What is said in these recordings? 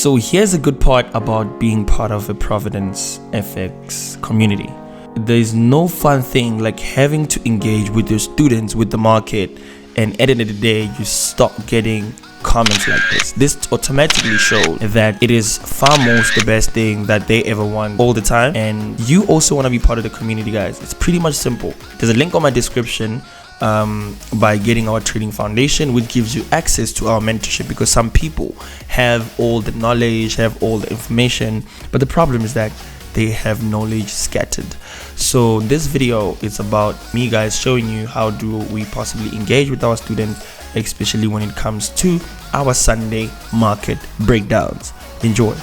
So here's a good part about being part of a Providence FX community. There's no fun thing like having to engage with your students with the market, and at the end of the day you stop getting comments like this. This automatically shows that it is far most the best thing that they ever want all the time. And you also want to be part of the community, guys. It's pretty much simple. There's a link on my description by getting our trading foundation, which gives you access to our mentorship, because some people have all the knowledge, have all the information, but the problem is that they have knowledge scattered. So this video is about me, guys, showing you how do we possibly engage with our students, especially when it comes to our Sunday market breakdowns. Enjoy.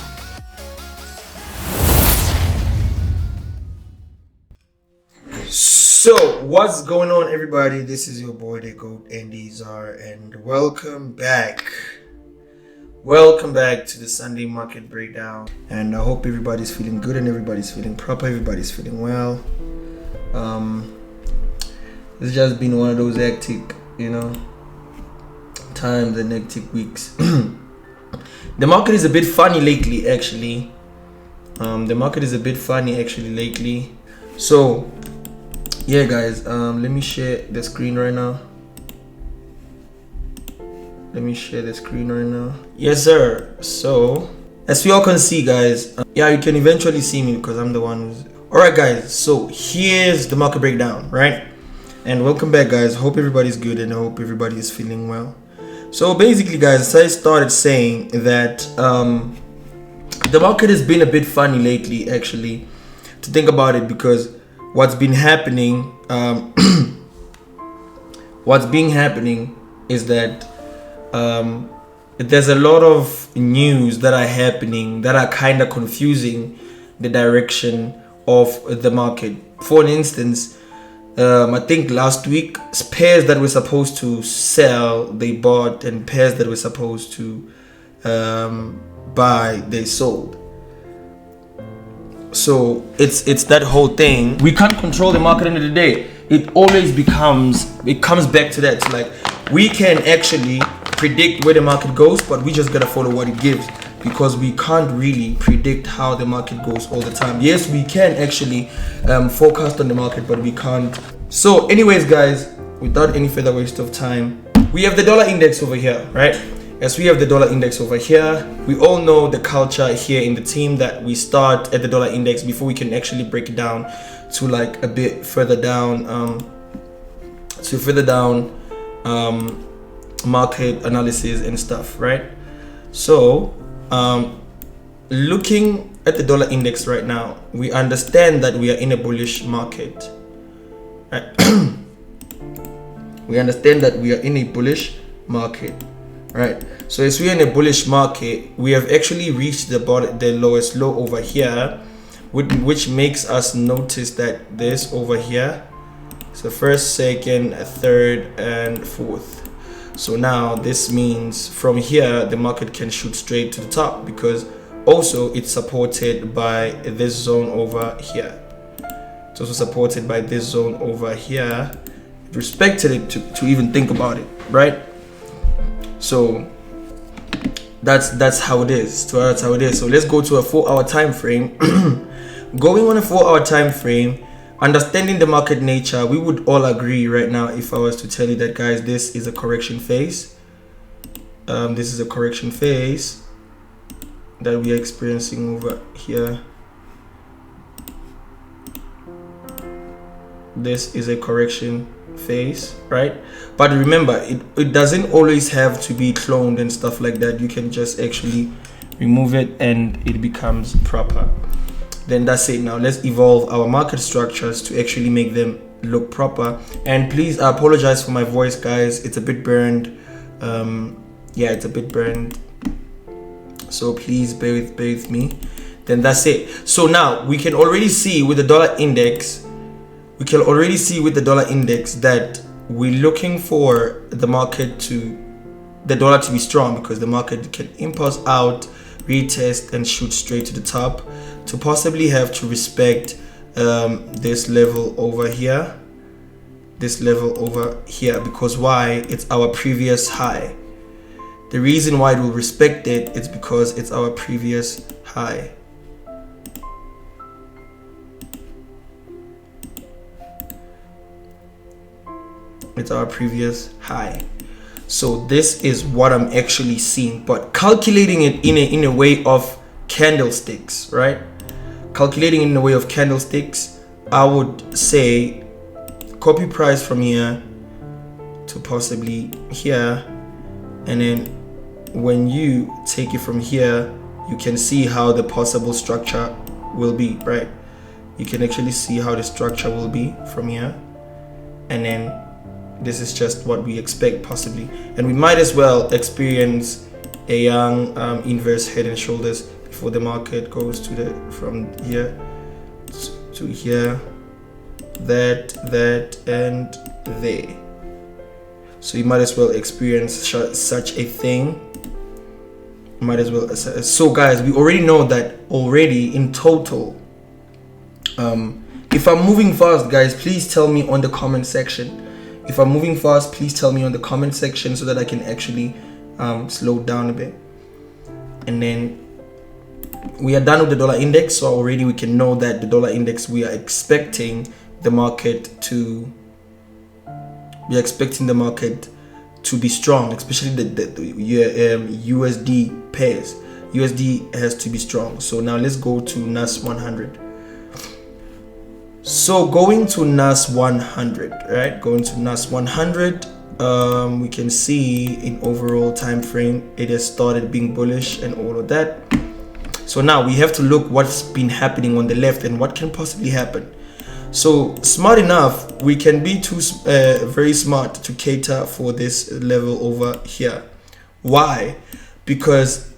So what's going on, everybody? This is your boy the Goat and and welcome back to the Sunday market breakdown. And I hope everybody's feeling good and everybody's feeling proper, everybody's feeling well. It's just been one of those hectic, times and hectic weeks. The market is a bit funny lately, actually. So yeah, guys, let me share the screen right now. Yes, sir. So as we all can see, guys, yeah, you can eventually see me because I'm the one who's all right, guys. So here's the market breakdown, right? And welcome back, guys. Hope everybody's good and I hope everybody is feeling well. So basically, guys, I started saying that the market has been a bit funny lately, actually, to think about it, because what's been happening is that there's a lot of news that are happening that are kind of confusing the direction of the market. For instance, I think last week pairs that were supposed to sell, they bought, and pairs that were supposed to buy, they sold. So it's that whole thing. We can't control the market end of the day. It comes back to that. So like, we can actually predict where the market goes, but we just gotta follow what it gives, because we can't really predict how the market goes all the time. Yes, we can actually forecast on the market, but we can't. So anyways, guys, without any further waste of time, we have the dollar index over here, right? As we have the dollar index over here, we all know the culture here in the team that we start at the dollar index before we can actually break it down to like a bit further down, market analysis and stuff, right? So looking at the dollar index right now, we understand that we are in a bullish market, right? We understand that we are in a bullish market. Right, so as we're in a bullish market, we have actually reached the lowest low over here, which makes us notice that this over here, so first, second, third, and fourth. So now this means from here the market can shoot straight to the top, because also it's supported by this zone over here. It's also supported by this zone over here. It respected it to even think about it, right? So that's how it is. So let's go to a 4-hour time frame. Going on a 4-hour time frame, understanding the market nature, we would all agree right now, if I was to tell you that, guys, this is a correction phase. This is a correction phase that we are experiencing over here. This is a correction phase, right? But remember, it doesn't always have to be cloned and stuff like that. You can just actually remove it and it becomes proper. Then that's it. Now let's evolve our market structures to actually make them look proper. And please, I apologize for my voice, guys. It's a bit burned. Yeah, it's a bit burned, so please bear with me. Then that's it. So now we can already see with the dollar index, that we're looking for the dollar to be strong, because the market can impulse out, retest, and shoot straight to the top, to possibly have to respect this level over here, because why? It's our previous high. The reason why it will respect it is because it's our previous high. It's our previous high. So this is what I'm actually seeing, but calculating it in a way of candlesticks, right? Calculating in the way of candlesticks, I would say copy price from here to possibly here, and then when you take it from here, you can see how the possible structure will be, right? You can actually see how the structure will be from here, and then this is just what we expect possibly, and we might as well experience a young inverse head and shoulders before the market goes to the from here to here, that and there. So you might as well experience such a thing. Might as well. So guys, we already know that already in total. If I'm moving fast, guys, please tell me on the comment section. If I'm moving fast, please tell me on the comment section so that I can actually slow down a bit. And then we are done with the dollar index, so already we can know that the dollar index, we are expecting the market to be strong, especially the USD pairs. USD has to be strong. So now let's go to NAS 100. So going to NAS 100, right? Going to NAS 100, we can see in overall time frame it has started being bullish and all of that. So now we have to look what's been happening on the left and what can possibly happen. So smart enough, we can be very smart to cater for this level over here. Why? Because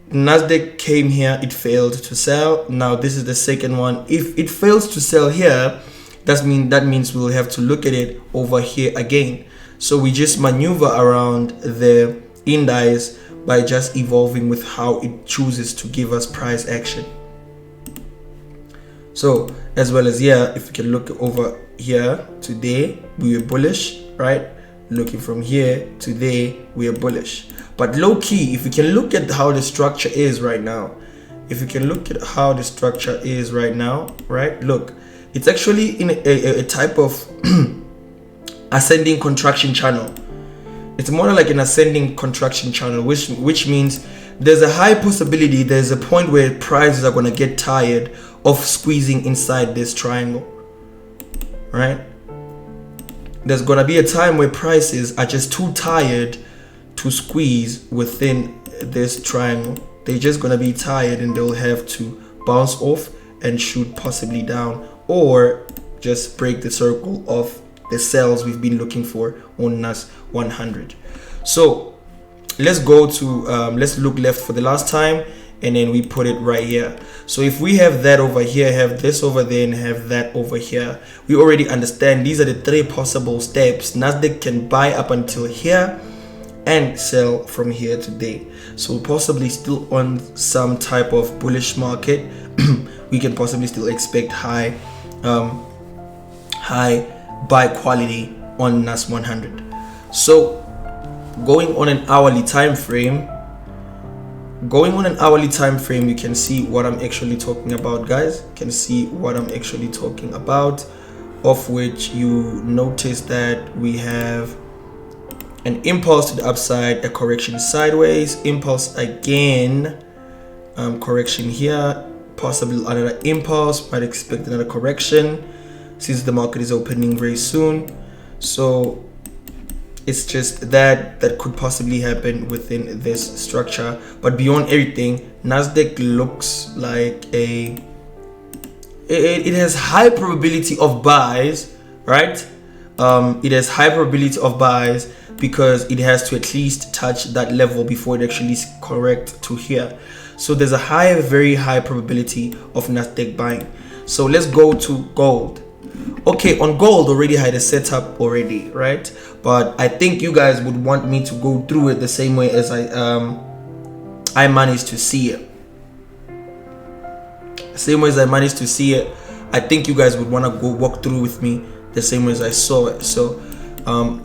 Nasdaq came here, it failed to sell. Now this is the second one. If it fails to sell here, that means we'll have to look at it over here again. So we just maneuver around the index by just evolving with how it chooses to give us price action. So as well as here, if you can look over here today, we were bullish, right? Looking from here to there, we are bullish. But low key, if you can look at how the structure is right now, right? Look, it's actually in a type of ascending contraction channel. It's more like an ascending contraction channel, which means there's a high possibility there's a point where prices are going to get tired of squeezing inside this triangle, right? There's going to be a time where prices are just too tired to squeeze within this triangle. They're just going to be tired and they'll have to bounce off and shoot possibly down, or just break the circle of the cells we've been looking for on NAS 100. So let's go to let's look left for the last time, and then we put it right here. So if we have that over here, have this over there, and have that over here, we already understand these are the three possible steps. Nasdaq can buy up until here and sell from here to there. So possibly still on some type of bullish market. We can possibly still expect high buy quality on NAS 100. So going on an hourly time frame, you can see what I'm actually talking about, guys. You can see what I'm actually talking about, of which you notice that we have an impulse to the upside, a correction sideways, impulse again, correction here, possibly another impulse, might expect another correction since the market is opening very soon. So it's just that could possibly happen within this structure. But beyond everything, Nasdaq looks like it has high probability of buys, right? It has high probability of buys because it has to at least touch that level before it actually correct to here. So there's a very high probability of Nasdaq buying. So let's go to gold. Okay, on gold already had a setup already, right? But I think you guys would want me to go through it the same way as I managed to see it. Same way as I managed to see it, I think you guys would want to go walk through with me the same way as I saw it. So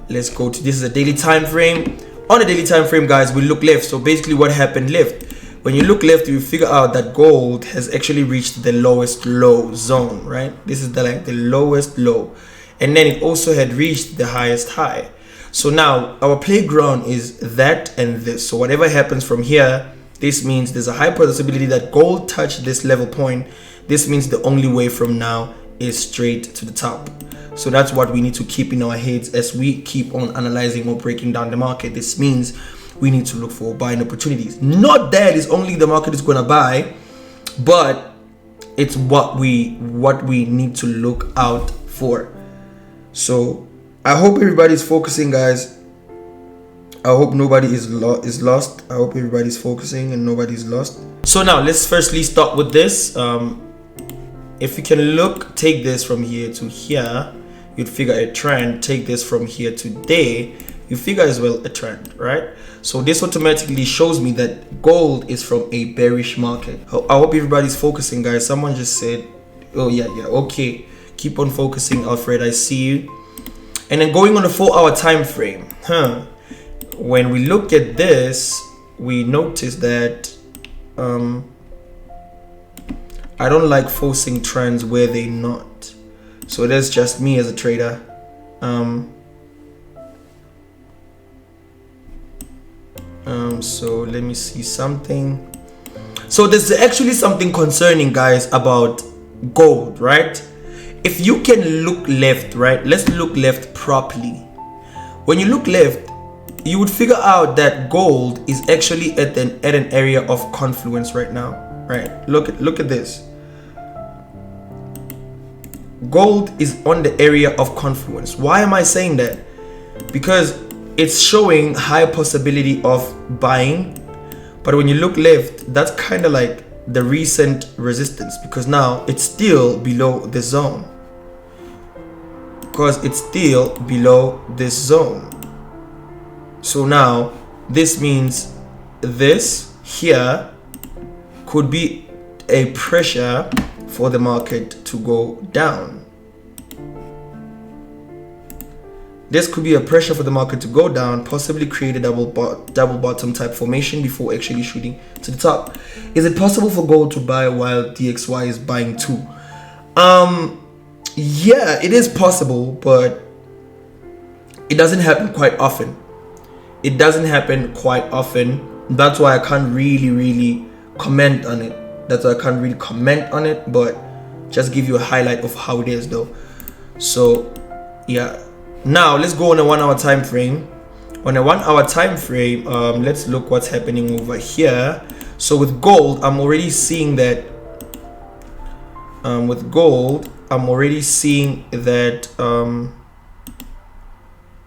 let's go to, this is a daily time frame. on a daily time frame, guys, we look left. So basically what happened left, when you look left, you figure out that gold has actually reached the lowest low zone, right? This is the lowest low, and then it also had reached the highest high. So now our playground is that and this. So whatever happens from here, this means there's a high possibility that gold touched this level point. This means the only way from now is straight to the top. So that's what we need to keep in our heads as we keep on analyzing or breaking down the market. This means we need to look for buying opportunities. Not that it's only the market is gonna buy, but it's what we need to look out for. So I hope everybody's focusing, guys. I hope nobody is lost. I hope everybody's focusing and nobody's lost. So now let's firstly start with this. If you can look, take this from here to here, you'd figure a trend. Take this from here to there, you figure as well a trend, right? So this automatically shows me that gold is from a bearish market. I hope everybody's focusing, guys. Someone just said, oh yeah, okay, keep on focusing, Alfred, I see you. And then going on a 4-hour time frame, when we look at this, we notice that I don't like forcing trends where they're not. So that's just me as a trader. So let me see something. So there's actually something concerning, guys, about gold, right? If you can look left, right? Let's look left properly. When you look left, you would figure out that gold is actually at an area of confluence right now, right? Look at this. Gold is on the area of confluence. Why am I saying that? Because it's showing high possibility of buying, but when you look left, that's kind of like the recent resistance, because now it's still below the zone. Because it's still below this zone. So now this means this here could be a pressure for the market to go down. This could be a pressure for the market to go down, possibly create a double bottom type formation before actually shooting to the top. Is it possible for gold to buy while DXY is buying too? Yeah, it is possible, but it doesn't happen quite often. It doesn't happen quite often. That's why I can't really comment on it. But just give you a highlight of how it is though. So yeah, now let's go on a 1 hour time frame. On a 1 hour time frame, let's look what's happening over here. So with gold, I'm already seeing that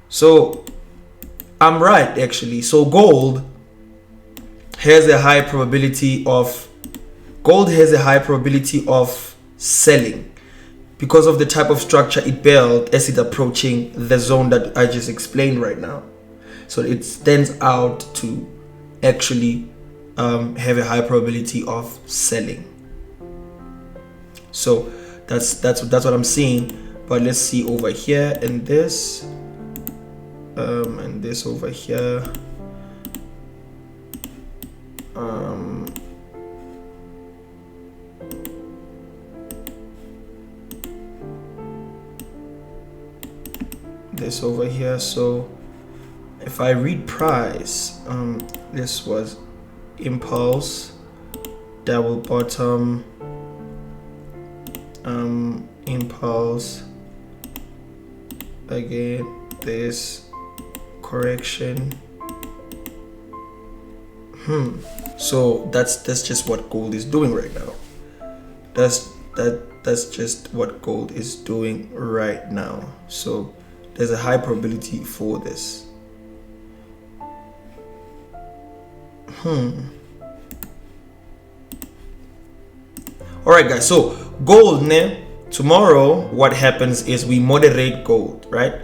so I'm right actually. So gold has a high probability of selling because of the type of structure it built as it's approaching the zone that I just explained right now. So it stands out to actually have a high probability of selling. So that's what I'm seeing. But let's see over here and this over here. This over here. So if I read price, this was impulse, double bottom, impulse, again this correction. So that's just what gold is doing right now. That's just what gold is doing right now. So there's a high probability for this. Alright guys, so gold, tomorrow what happens is we moderate gold, right?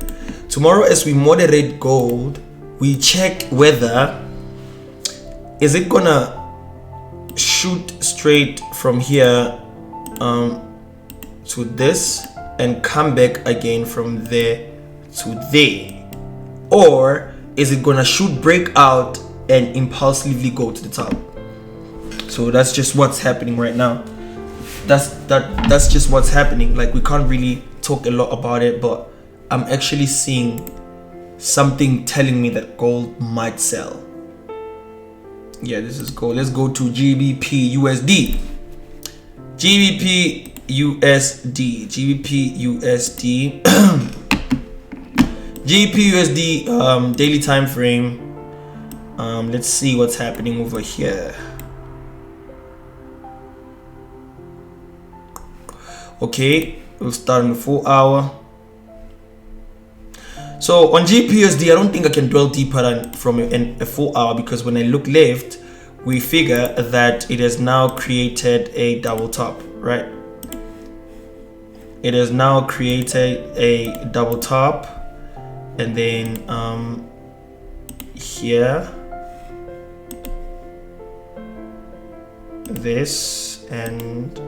Tomorrow as we moderate gold, we check whether is it gonna shoot straight from here to this and come back again from there to there, or is it gonna shoot, break out, and impulsively go to the top? So that's just what's happening right now. That's just what's happening. Like, we can't really talk a lot about it, but I'm actually seeing something telling me that gold might sell. Yeah, this is gold. Let's go to Gbp USD. Gbp USD. Gbp USD. Gbp USD daily time frame. Let's see what's happening over here. Okay, we'll start on the 4 hour. So on GPUSD, I don't think I can dwell deeper than from a 4 hour, because when I look left, we figure that it has now created a double top, right? It has now created a double top, and then here, this, and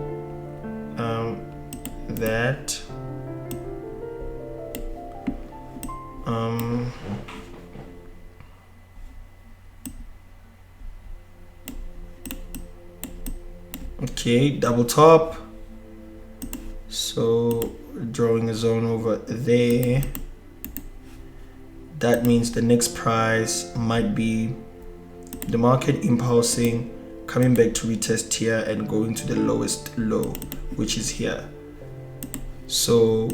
that. Okay, double top. So drawing a zone over there. That means the next price might be the market impulsing, coming back to retest here and going to the lowest low, which is here. So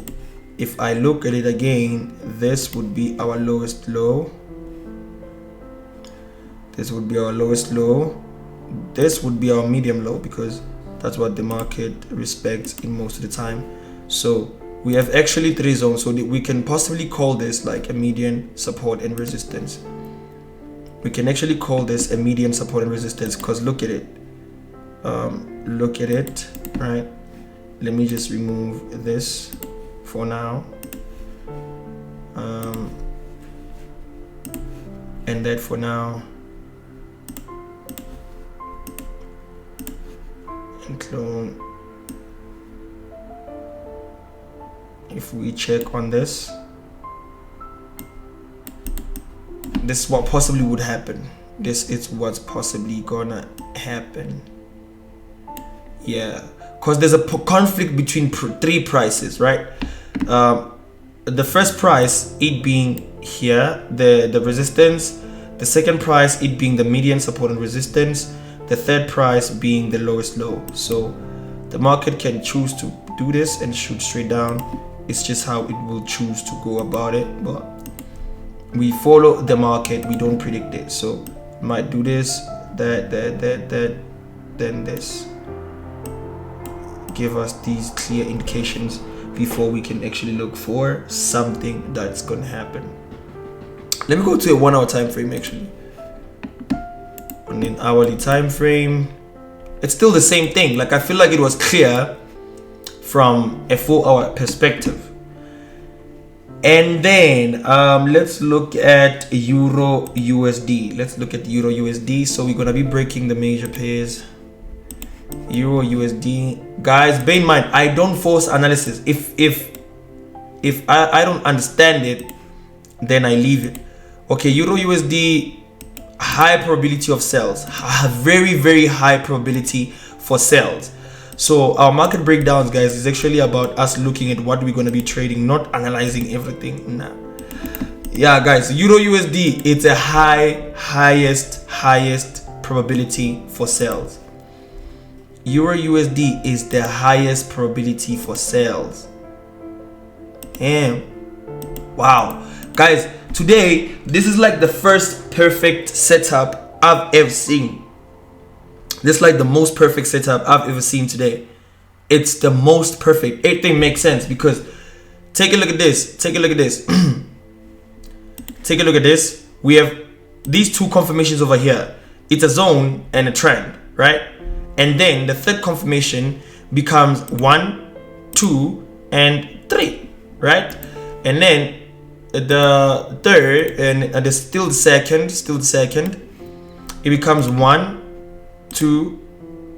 if I look at it again, this would be our lowest low. This would be our lowest low. This would be our medium low, because that's what the market respects in most of the time. So we have actually 3 zones, so we can possibly call this like a median, support, and resistance. We can actually call this a median, support, and resistance, because look at it. Look at it, right? Let me just remove this for now. And that for now. And clone. If we check on this, this is what possibly would happen. This is what's possibly gonna happen. Yeah, because there's a conflict between 3 prices, right? The first price, it being here, the resistance. The second price, it being the median, support, and resistance. The third price being the lowest low. So the market can choose to do this and shoot straight down. It's just how it will choose to go about it. But we follow the market, we don't predict it. So it might do this, that, then this. Give us these clear indications before we can actually look for something that's gonna happen. Let me go to a 1 hour time frame actually. On an hourly time frame, it's still the same thing. Like, I feel like it was clear from a 4 hour perspective. And then let's look at Euro USD. Let's look at Euro USD. So we're gonna be breaking the major pairs. Euro USD, guys, bear in mind, I don't force analysis. If I don't understand it, then I leave it. Okay, Euro USD, high probability of sales, very high probability for sales. So our market breakdowns, guys, is actually about us looking at what we're going to be trading, not analyzing everything. Nah. Yeah, guys, Euro USD, it's a highest probability for sales. Euro USD is the highest probability for sales. Damn. Wow, guys, today this is like the first perfect setup I've ever seen. This is like the most perfect setup I've ever seen today. It's the most perfect. Everything makes sense, because take a look at this. Take a look at this. Take a look at this. We have these 2 confirmations over here. It's a zone and a trend, right? And then the third confirmation becomes 1, 2, and 3, right? And then the third, and still the second, it becomes 1, 2,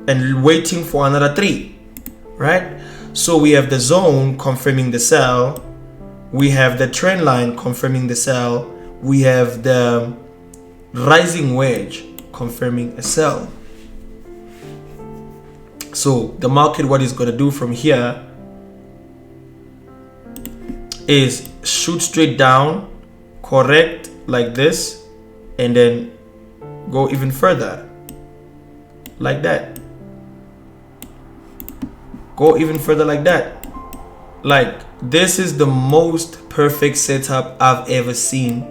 and waiting for another 3, right? So we have the zone confirming the sell, we have the trend line confirming the sell, we have the rising wedge confirming a sell. So the market, what is going to do from here is shoot straight down, correct like this, and then go even further like that. Go even further like that. Like, this is the most perfect setup I've ever seen.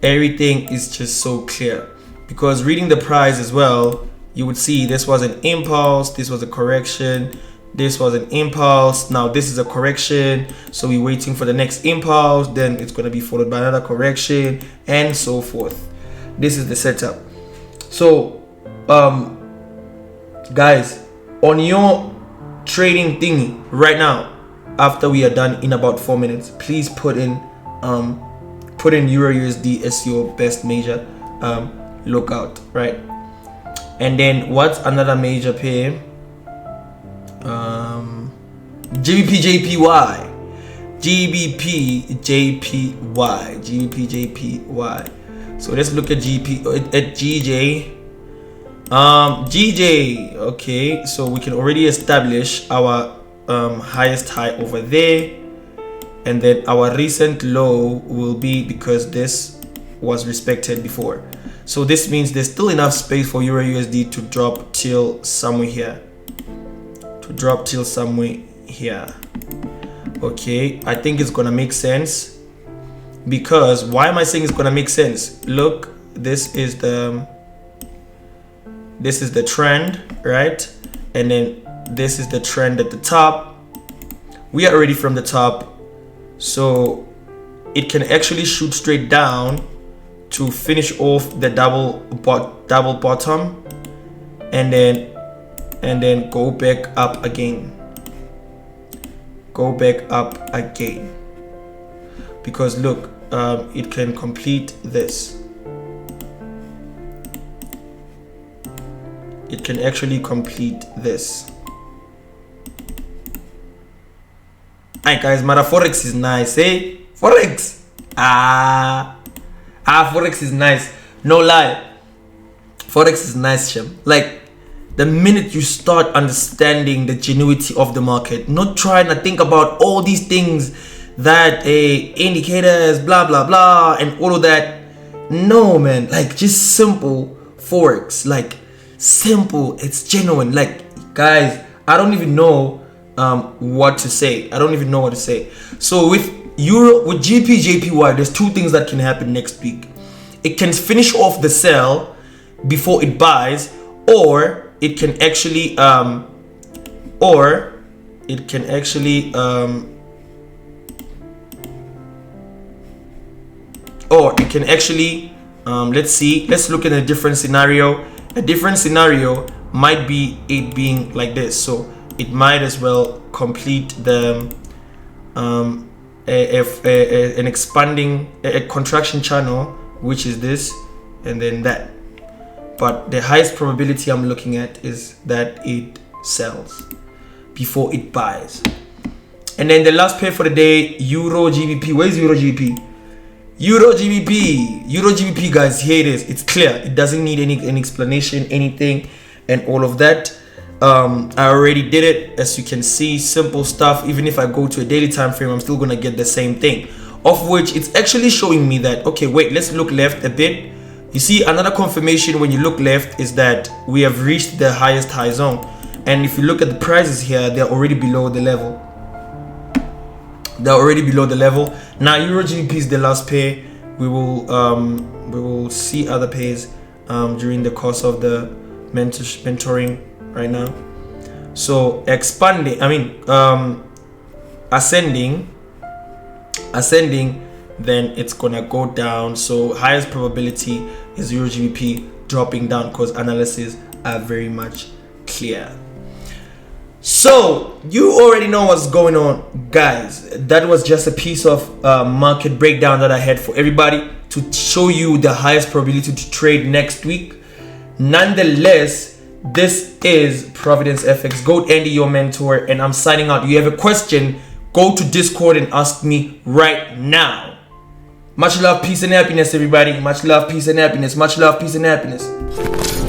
Everything is just so clear, because reading the price as well, you would see this was an impulse, this was a correction, this was an impulse, now this is a correction, so we're waiting for the next impulse, then it's going to be followed by another correction, and so forth. This is the setup. So guys, on your trading thingy right now, after we are done in about 4 minutes, please put in EURUSD as your best major lookout, right? And then what's another major pair? Gbpjpy. So let's look at GJ. GJ, okay, so we can already establish our highest high over there, and then our recent low will be, because this was respected before, so this means there's still enough space for EURUSD to drop till somewhere here, okay. I think it's gonna make sense, because why am I saying it's gonna make sense? Look, this is the trend, right? And then this is the trend at the top. We are already from the top, so it can actually shoot straight down to finish off the double bottom, and then go back up again. Because look, it can complete this. It can actually complete this. Alright guys, mara forex is nice, eh? Forex, forex is nice, no lie. Forex is nice, Shem. Like, the minute you start understanding the genuity of the market, not trying to think about all these things that indicators, blah blah blah, and all of that. No, man, like, just simple forex, like simple, it's genuine. Like, guys, I don't even know what to say. So with Gbpjpy, there's two things that can happen next week. It can finish off the sell before it buys, or it can actually let's look at a different scenario. A different scenario might be it being like this, so it might as well complete the an expanding contraction channel, which is this, and then that. But the highest probability I'm looking at is that it sells before it buys. And then the last pair for the day, Eurgbp. Where's Eurgbp? Eurgbp, guys, here it is. It's clear. It doesn't need any explanation, anything, and all of that. I already did it, as you can see. Simple stuff. Even if I go to a daily time frame, I'm still gonna get the same thing, of which it's actually showing me that, okay, wait, let's look left a bit. You see, another confirmation when you look left is that we have reached the highest high zone, and if you look at the prices here, they're already below the level. Now Eurgbp is the last pair. We will see other pairs during the course of the mentoring right now. So ascending, then it's gonna go down. So highest probability is Eurgbp dropping down, because analyses are very much clear. So you already know what's going on, guys. That was just a piece of market breakdown that I had for everybody to show you the highest probability to trade next week. Nonetheless, this is Providence FX, Goat Andy, your mentor, and I'm signing out. You have a question, go to Discord and ask me right now. Much love, peace, and happiness, everybody. Much love, peace, and happiness. Much love, peace, and happiness.